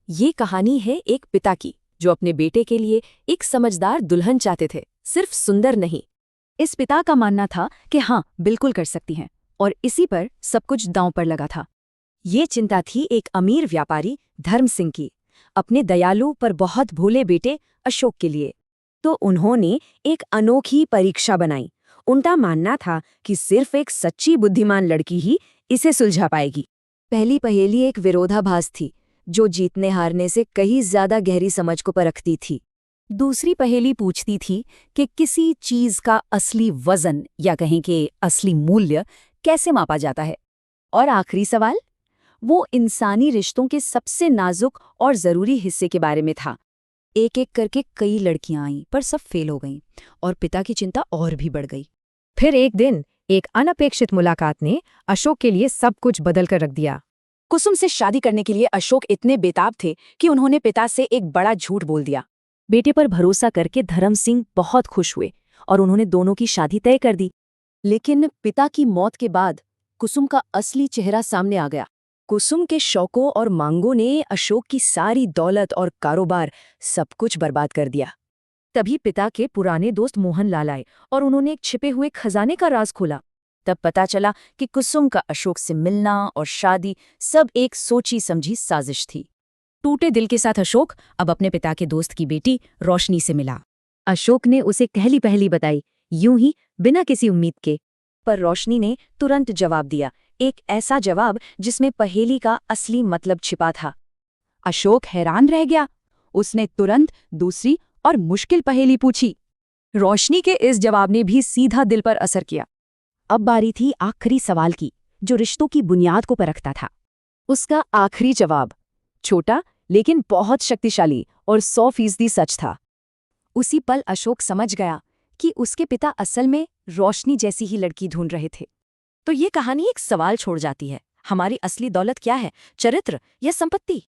ये कहानी है एक पिता की जो अपने बेटे के लिए एक समझदार दुल्हन चाहते थे, सिर्फ सुंदर नहीं। इस पिता का मानना था कि हाँ, बिल्कुल कर सकती हैं, और इसी पर सब कुछ दांव पर लगा था। ये चिंता थी एक अमीर व्यापारी धर्म सिंह की, अपने दयालु पर बहुत भोले बेटे अशोक के लिए। तो उन्होंने एक अनोखी परीक्षा बनाई। उनका मानना था कि सिर्फ एक सच्ची बुद्धिमान लड़की ही इसे सुलझा पाएगी। पहली पहेली एक विरोधाभास थी जो जीतने हारने से कहीं ज्यादा गहरी समझ को परखती थी। दूसरी पहेली पूछती थी कि किसी चीज का असली वजन या कहें कि असली मूल्य कैसे मापा जाता है। और आखिरी सवाल वो इंसानी रिश्तों के सबसे नाजुक और जरूरी हिस्से के बारे में था। एक एक करके कई लड़कियां आईं, पर सब फेल हो गईं और पिता की चिंता और भी बढ़ गई। फिर एक दिन एक अनपेक्षित मुलाकात ने अशोक के लिए सब कुछ बदल कर रख दिया। कुसुम से शादी करने के लिए अशोक इतने बेताब थे कि उन्होंने पिता से एक बड़ा झूठ बोल दिया। बेटे पर भरोसा करके धर्म सिंह बहुत खुश हुए और उन्होंने दोनों की शादी तय कर दी। लेकिन पिता की मौत के बाद कुसुम का असली चेहरा सामने आ गया। कुसुम के शौकों और मांगों ने अशोक की सारी दौलत और कारोबार सब कुछ बर्बाद कर दिया। तभी पिता के पुराने दोस्त मोहन लाल आए और उन्होंने एक छिपे हुए खजाने का राज खोला। तब पता चला कि कुसुम का अशोक से मिलना और शादी सब एक सोची समझी साजिश थी। टूटे दिल के साथ अशोक अब अपने पिता के दोस्त की बेटी रोशनी से मिला। अशोक ने उसे कहली पहली बताई, यूं ही बिना किसी उम्मीद के। पर रोशनी ने तुरंत जवाब दिया, एक ऐसा जवाब जिसमें पहेली का असली मतलब छिपा था। अशोक हैरान रह गया। उसने तुरंत दूसरी और मुश्किल पहेली पूछी। रोशनी के इस जवाब ने भी सीधा दिल पर असर किया। अब बारी थी आखिरी सवाल की, जो रिश्तों की बुनियाद को परखता था। उसका आखिरी जवाब छोटा लेकिन बहुत शक्तिशाली और 100% सच था। उसी पल अशोक समझ गया कि उसके पिता असल में रोशनी जैसी ही लड़की ढूंढ रहे थे। तो ये कहानी एक सवाल छोड़ जाती है, हमारी असली दौलत क्या है, चरित्र या संपत्ति?